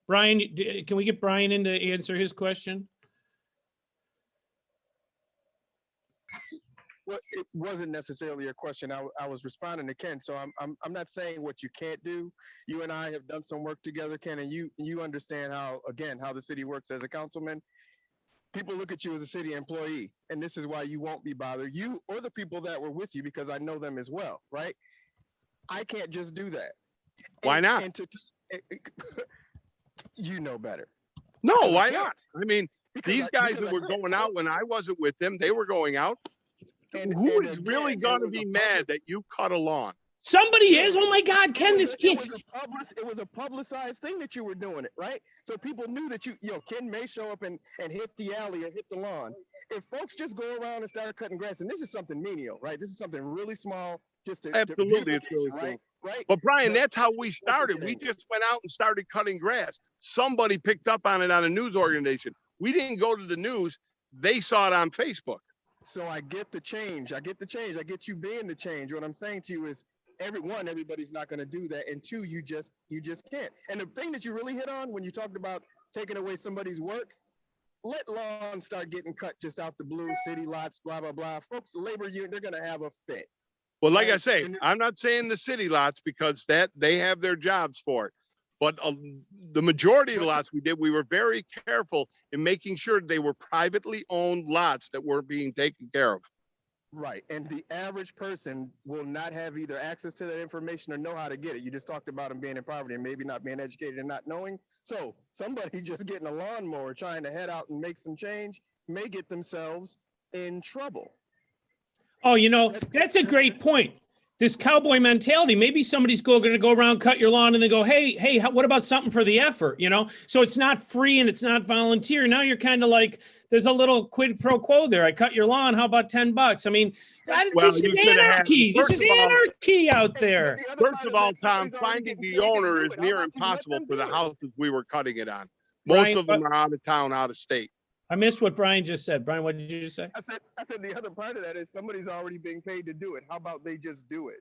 Brian, can we get Brian in to answer his question? Well, it wasn't necessarily a question. I was responding to Ken. So I'm not saying what you can't do. You and I have done some work together, Ken, and you understand how the city works as a councilman. People look at you as a city employee, and this is why you won't be bothered. You or the people that were with you, because I know them as well, right? I can't just do that. Why not? You know better. No, Because I why can't. not? I mean, these guys who were going out when I wasn't with them, they were going out. Who is really going to be mad that you cut a lawn? Somebody is. Oh my God, Ken, this kid. It was a publicized thing that you were doing it, right? So people knew that Ken may show up and hit the alley or hit the lawn. If folks just go around and start cutting grass, and this is something menial, right? This is something really small, just to Absolutely, it's really right? Right. But Brian, that's how we started. We just went out and started cutting grass. Somebody picked up on it on a news organization. We didn't go to the news. They saw it on Facebook. So I get the change. I get you being the change. What I'm saying to you is, everybody's not going to do that, and two, you just can't. And the thing that you really hit on when you talked about taking away somebody's work, let lawns start getting cut just out the blue, city lots, blah blah blah. Folks, labor union, they're going to have a fit. Well, like I say, I'm not saying the city lots because that they have their jobs for it. But the majority of the lots we did, we were very careful in making sure they were privately owned lots that were being taken care of. Right. And the average person will not have either access to that information or know how to get it. You just talked about them being in poverty and maybe not being educated and not knowing. So somebody just getting a lawnmower trying to head out and make some change may get themselves in trouble. Oh, that's a great point. This cowboy mentality. Maybe somebody's going to go around, cut your lawn, and they go, hey, what about something for the effort? So it's not free and it's not volunteer. Now you're kind of like, there's a little quid pro quo there. I cut your lawn. How about $10? I mean, this is anarchy. This is anarchy out there. First of all, Tom, finding the owner is near impossible for the houses we were cutting it on. Most of them are out of town, out of state. I missed what Brian just said. Brian, what did you just say? I said the other part of that is somebody's already being paid to do it. How about they just do it?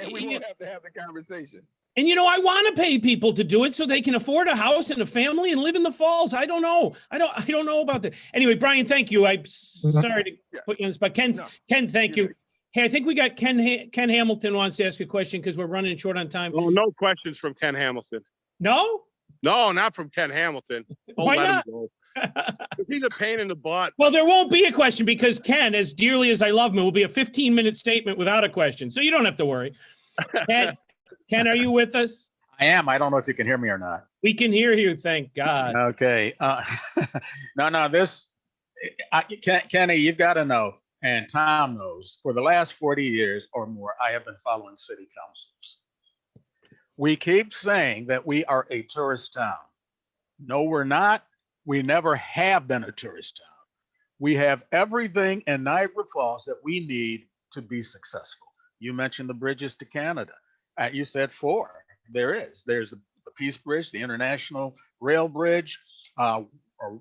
And we won't have to have the conversation. And I want to pay people to do it so they can afford a house and a family and live in the Falls. I don't know. I don't know about that. Anyway, Brian, thank you. I'm sorry to put you on the spot. Ken, thank you. Hey, I think we got Ken Hamilton wants to ask a question because we're running short on time. Oh, no questions from Ken Hamilton. No? No, not from Ken Hamilton. Why not? He's a pain in the butt. Well, there won't be a question because Ken, as dearly as I love him, will be a 15-minute statement without a question. So you don't have to worry. Ken, are you with us? I am. I don't know if you can hear me or not. We can hear you. Thank God. Okay. Kenny, you've got to know, and Tom knows, for the last 40 years or more, I have been following city councils. We keep saying that we are a tourist town. No, we're not. We never have been a tourist town. We have everything in Niagara Falls that we need to be successful. You mentioned the bridges to Canada. You said 4. There's the Peace Bridge, the International Rail Bridge,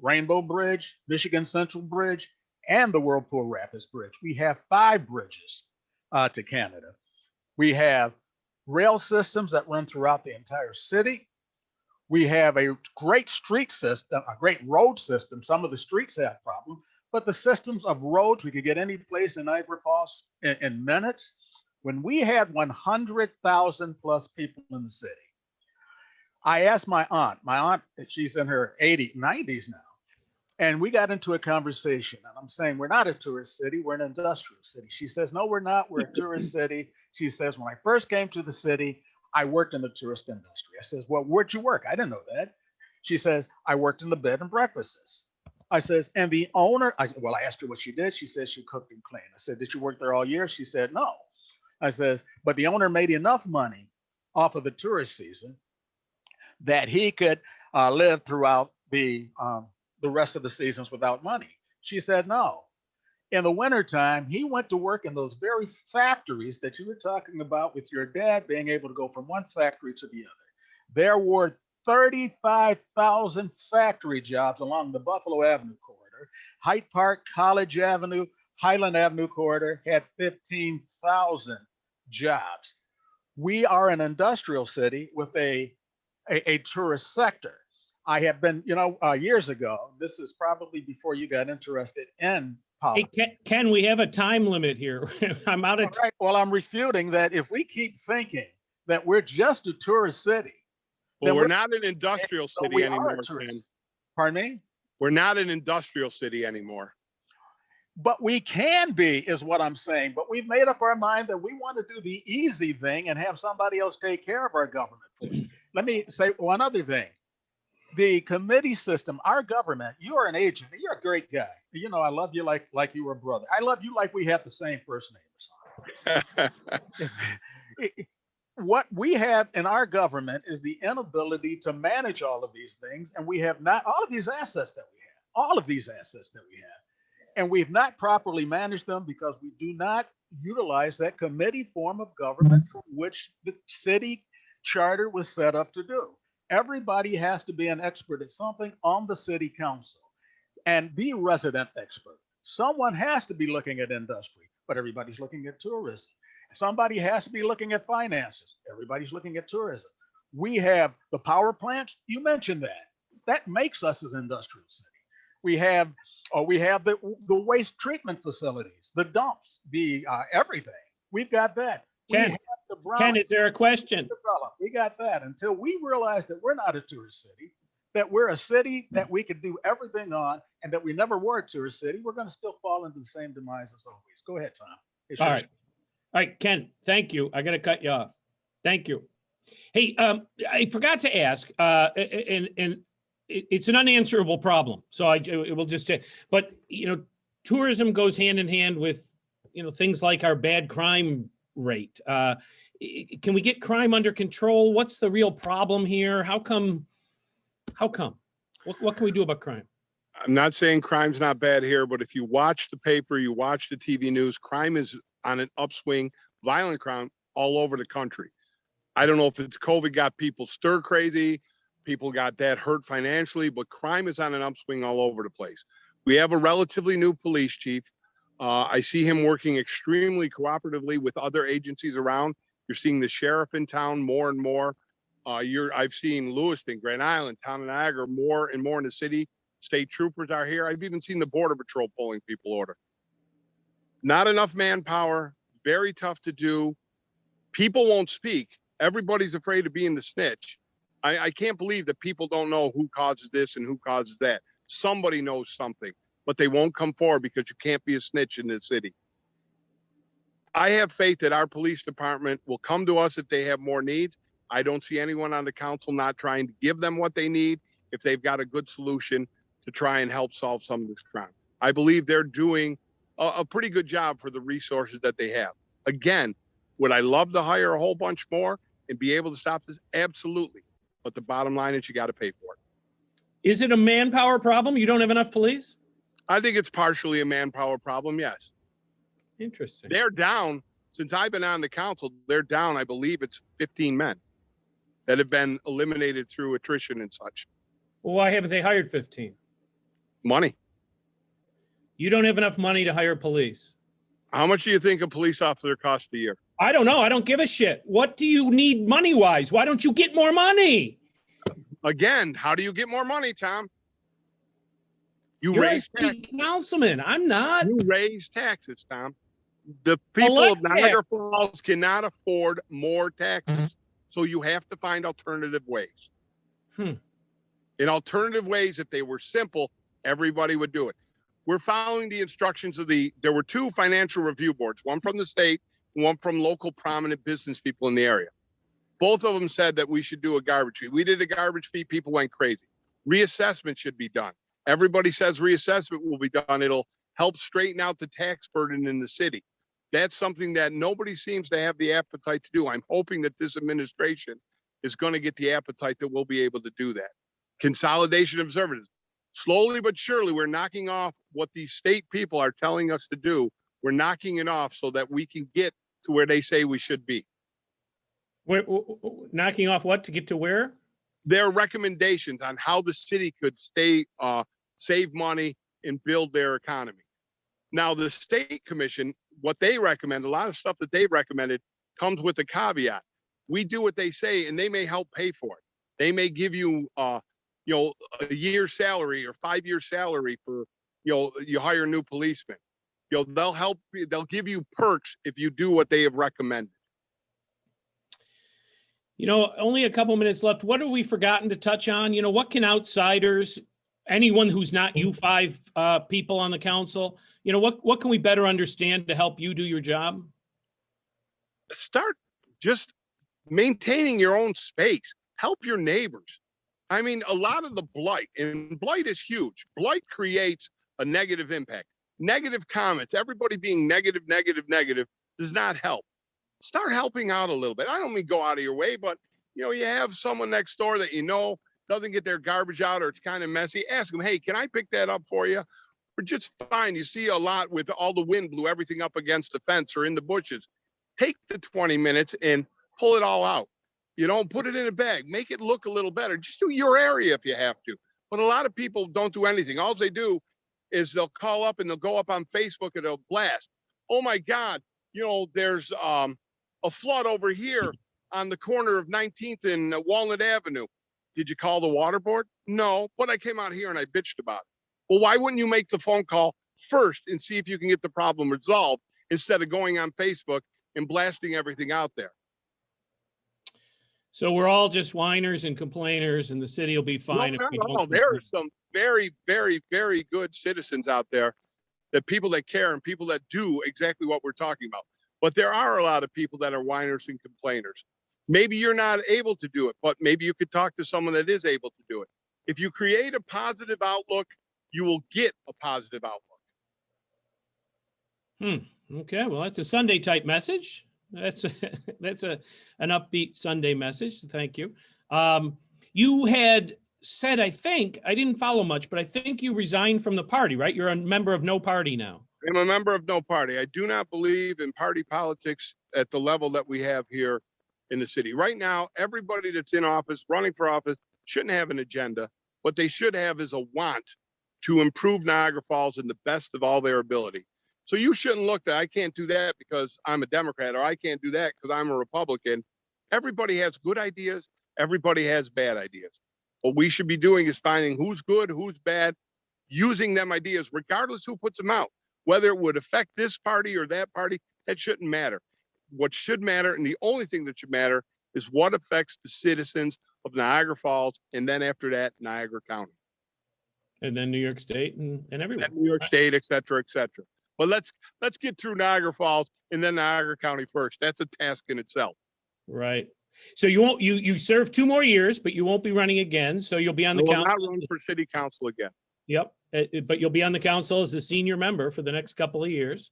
Rainbow Bridge, Michigan Central Bridge, and the Whirlpool Rapids Bridge. We have 5 bridges to Canada. We have rail systems that run throughout the entire city. We have a great street system, a great road system. Some of the streets have problems, but the systems of roads, we could get any place in Niagara Falls in minutes. When we had 100,000 plus people in the city, I asked my aunt, she's in her 80s, 90s now, and we got into a conversation. And I'm saying, we're not a tourist city, we're an industrial city. She says, no, we're not, we're a tourist city. She says, when I first came to the city, I worked in the tourist industry. I says, well, where'd you work? I didn't know that. She says, I worked in the bed and breakfasts. I says, and the owner, I asked her what she did. She said she cooked and cleaned. I said, did you work there all year? She said, no. I says, but the owner made enough money off of the tourist season that he could live throughout the rest of the seasons without money. She said, no. In the wintertime, he went to work in those very factories that you were talking about with your dad being able to go from one factory to the other. There were 35,000 factory jobs along the Buffalo Avenue corridor. Hyde Park, College Avenue, Highland Avenue corridor had 15,000 jobs. We are an industrial city with a tourist sector. I have been, years ago, this is probably before you got interested in politics. Hey, Ken, we have a time limit here. I'm out of time. Right. Well, I'm refuting that if we keep thinking that we're just a tourist city. Well, we're not an industrial city anymore, Ken. Pardon me? We're not an industrial city anymore. But we can be, is what I'm saying. But we've made up our mind that we want to do the easy thing and have somebody else take care of our government. Let me say one other thing. The committee system, our government, you are an agent. You're a great guy. I love you like you were a brother. I love you like we have the same first name or something. What we have in our government is the inability to manage all of these things. And we have not all of these assets that we have. And we've not properly managed them because we do not utilize that committee form of government for which the city charter was set up to do. Everybody has to be an expert at something on the city council and be resident expert. Someone has to be looking at industry, but everybody's looking at tourism. Somebody has to be looking at finances. Everybody's looking at tourism. We have the power plants. You mentioned that. That makes us as an industrial city. We have the waste treatment facilities, the dumps, the everything. We've got that. Ken, is there a question? We got that. Until we realize that we're not a tourist city, that we're a city that we could do everything on, and that we never were a tourist city, we're going to still fall into the same demise as always. Go ahead, Tom. All right, Ken, thank you. I got to cut you off. Thank you. Hey, I forgot to ask, and it's an unanswerable problem. So it will just, but tourism goes hand in hand with, things like our bad crime rate. Can we get crime under control? What's the real problem here? How come? What can we do about crime? I'm not saying crime's not bad here, but if you watch the paper, you watch the TV news, crime is on an upswing, violent crime all over the country. I don't know if it's COVID got people stir crazy, people got that hurt financially, but crime is on an upswing all over the place. We have a relatively new police chief. I see him working extremely cooperatively with other agencies around. You're seeing the sheriff in town more and more. I've seen Lewiston, Grand Island, Town of Niagara more and more in the city. State troopers are here. I've even seen the Border Patrol pulling people over. Not enough manpower, very tough to do. People won't speak. Everybody's afraid of being the snitch. I can't believe that people don't know who causes this and who causes that. Somebody knows something, but they won't come forward because you can't be a snitch in this city. I have faith that our police department will come to us if they have more needs. I don't see anyone on the council not trying to give them what they need if they've got a good solution to try and help solve some of this crime. I believe they're doing a pretty good job for the resources that they have. Again, would I love to hire a whole bunch more and be able to stop this? Absolutely. But the bottom line is you got to pay for it. Is it a manpower problem? You don't have enough police? I think it's partially a manpower problem, yes. Interesting. They're down, since I've been on the council, they're down, I believe it's 15 men that have been eliminated through attrition and such. Well, why haven't they hired 15? Money. You don't have enough money to hire police. How much do you think a police officer costs a year? I don't know. I don't give a shit. What do you need money-wise? Why don't you get more money? Again, how do you get more money, Tom? You You're a raise tax, city councilman. I'm not. you raise taxes, Tom. The people of Elect Niagara Falls cannot afford more taxes. So you have to find alternative ways. In alternative ways, if they were simple, everybody would do it. We're following the instructions of there were 2 financial review boards, one from the state, one from local prominent business people in the area. Both of them said that we should do a garbage fee. We did a garbage fee. People went crazy. Reassessment should be done. Everybody says reassessment will be done. It'll help straighten out the tax burden in the city. That's something that nobody seems to have the appetite to do. I'm hoping that this administration is going to get the appetite that we'll be able to do that. Consolidation of services. Slowly but surely, we're knocking off what these state people are telling us to do. We're knocking it off so that we can get to where they say we should be. We're knocking off what to get to where? Their recommendations on how the city could save money and build their economy. Now, the state commission, what they recommend, a lot of stuff that they recommended comes with a caveat. We do what they say, and they may help pay for it. They may give you, a year's salary or 5-year salary for, you hire a new policeman. They'll help. They'll give you perks if you do what they have recommended. Only a couple minutes left. What have we forgotten to touch on? What can outsiders, anyone who's not you 5 people on the council, what can we better understand to help you do your job? Start just maintaining your own space. Help your neighbors. I mean, a lot of the blight, and blight is huge. Blight creates a negative impact. Negative comments, everybody being negative, does not help. Start helping out a little bit. I don't mean go out of your way, but you have someone next door that doesn't get their garbage out, or it's kind of messy. Ask them, hey, can I pick that up for you? Or just fine. You see a lot with all the wind blew everything up against the fence or in the bushes. Take the 20 minutes and pull it all out. Put it in a bag, make it look a little better. Just do your area if you have to. But a lot of people don't do anything. All they do is they'll call up and they'll go up on Facebook and they'll blast. Oh my God, there's a flood over here on the corner of 19th and Walnut Avenue. Did you call the water board? No, but I came out here and I bitched about it. Well, why wouldn't you make the phone call first and see if you can get the problem resolved instead of going on Facebook and blasting everything out there? So we're all just whiners and complainers, and the city will be fine. No. There are some very, very, very good citizens out there, that people that care and people that do exactly what we're talking about. But there are a lot of people that are whiners and complainers. Maybe you're not able to do it, but maybe you could talk to someone that is able to do it. If you create a positive outlook, you will get a positive outlook. Okay, well, that's a Sunday type message. That's an upbeat Sunday message. Thank you. You had said, I think, I didn't follow much, but I think you resigned from the party, right? You're a member of no party now. I'm a member of no party. I do not believe in party politics at the level that we have here in the city. Right now, everybody that's in office, running for office, shouldn't have an agenda. What they should have is a want to improve Niagara Falls in the best of all their ability. So you shouldn't look at, I can't do that because I'm a Democrat, or I can't do that because I'm a Republican. Everybody has good ideas. Everybody has bad ideas. What we should be doing is finding who's good, who's bad, using them ideas, regardless who puts them out. Whether it would affect this party or that party, that shouldn't matter. What should matter, and the only thing that should matter, is what affects the citizens of Niagara Falls, and then after that, Niagara County. And then New York State and everywhere. And New York State, et cetera, et cetera. But let's get through Niagara Falls and then Niagara County first. That's a task in itself. Right. So you serve 2 more years, but you won't be running again. So you'll be on the council. I will not run for city council again. Yep. But you'll be on the council as a senior member for the next couple of years.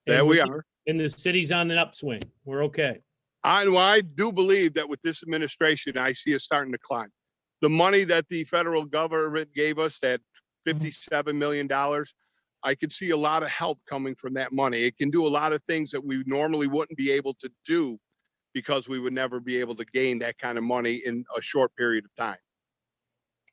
There we are. And the city's on an upswing. We're okay. I do believe that with this administration, I see us starting to climb. The money that the federal government gave us, that $57 million, I could see a lot of help coming from that money. It can do a lot of things that we normally wouldn't be able to do because we would never be able to gain that kind of money in a short period of time.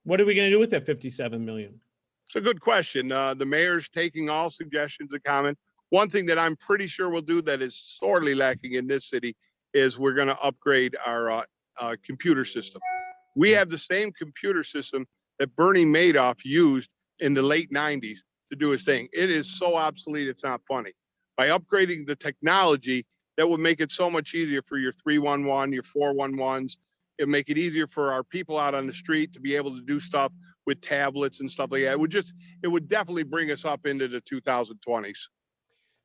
What are we going to do with that $57 million? It's a good question. The mayor's taking all suggestions and comment. one thing that I'm pretty sure we'll do that is sorely lacking in this city is we're going to upgrade our computer system. We have the same computer system that Bernie Madoff used in the late 90s to do his thing. It is so obsolete, it's not funny. By upgrading the technology, that would make it so much easier for your 311, your 411s. It'd make it easier for our people out on the street to be able to do stuff with tablets and stuff like that. It would definitely bring us up into the 2020s.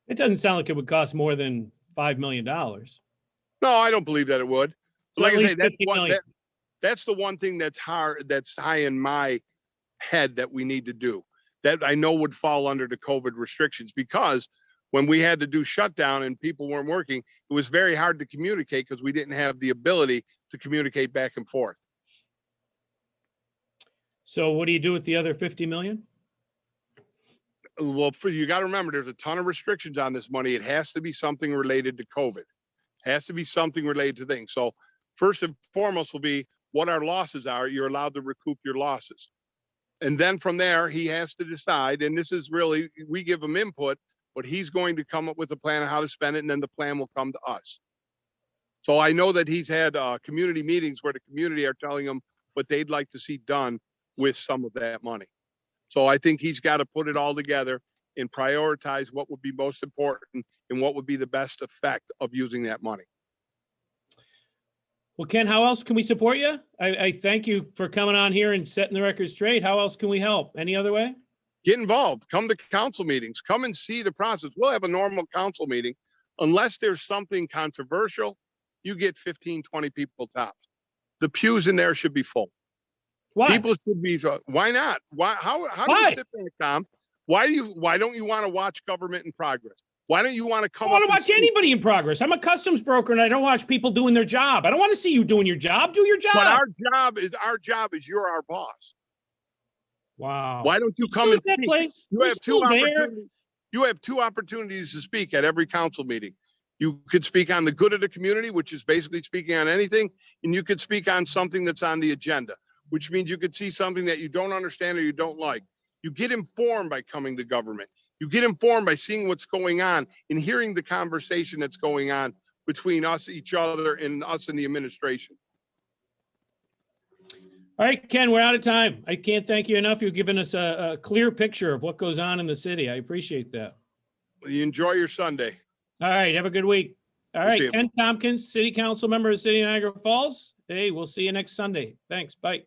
It doesn't sound like it would cost more than $5 million. No, I don't believe that it would. So Like at I say, least 50 million. that's the one thing that's hard, that's high in my head that we need to do, that I know would fall under the COVID restrictions, because when we had to do shutdown and people weren't working, it was very hard to communicate because we didn't have the ability to communicate back and forth. So what do you do with the other 50 million? Well, you got to remember, there's a ton of restrictions on this money. It has to be something related to COVID. It has to be something related to things. So first and foremost will be what our losses are. You're allowed to recoup your losses. And then from there, he has to decide, and this is really, we give him input, but he's going to come up with a plan on how to spend it, and then the plan will come to us. So I know that he's had community meetings where the community are telling him what they'd like to see done with some of that money. So I think he's got to put it all together and prioritize what would be most important and what would be the best effect of using that money. Well, Ken, how else can we support you? I thank you for coming on here and setting the record straight. How else can we help? Any other way? Get involved, come to council meetings, come and see the process. We'll have a normal council meeting. Unless there's something controversial, you get 15, 20 people tops. The pews in there should be full. Why? People should be, why not? How do you sit there, Tom? Why don't you want to watch government in progress? Why don't you want to come I don't up want and to watch anybody in progress. I'm a customs broker and I don't watch people doing their job. I don't want to see you doing your job. Do your job. But our job is you're our boss. Wow. Why don't you come Still and at that speak? place? You We're have two still there. opportunities. You have two opportunities to speak at every council meeting. You could speak on the good of the community, which is basically speaking on anything, and you could speak on something that's on the agenda, which means you could see something that you don't understand or you don't like. You get informed by coming to government. You get informed by seeing what's going on and hearing the conversation that's going on between us, each other, and us and the administration. All right, Ken, we're out of time. I can't thank you enough. You've given us a clear picture of what goes on in the city. I appreciate that. You enjoy your Sunday. All right, have a good week. All We'll see right, you. Ken Tompkins, City Council member of the City of Niagara Falls. Hey, we'll see you next Sunday. Thanks. Bye.